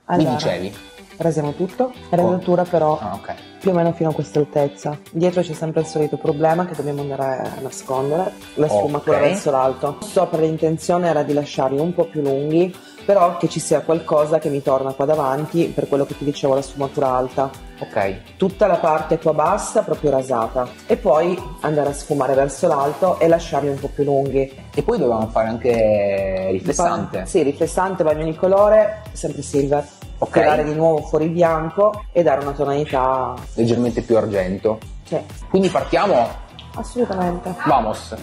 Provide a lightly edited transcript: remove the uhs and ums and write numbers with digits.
Mi Allora, dicevi? rasiamo tutto, rasatura però Ah, ok. più o meno fino a questa altezza. Dietro c'è sempre il solito problema che dobbiamo andare a nascondere, la sfumatura Ok. verso l'alto. Sopra l'intenzione era di lasciarli un po' più lunghi, però che ci sia qualcosa che mi torna qua davanti, per quello che ti dicevo, la sfumatura alta. Ok. Tutta la parte qua bassa proprio rasata e poi andare a sfumare verso l'alto e lasciarli un po' più lunghi. E poi dovevamo fare anche riflessante. Sì, riflessante, bagno di colore, sempre silver. Ok. Tirare di nuovo fuori il bianco e dare una tonalità. Leggermente più argento. Sì, Quindi partiamo? assolutamente. Vamos!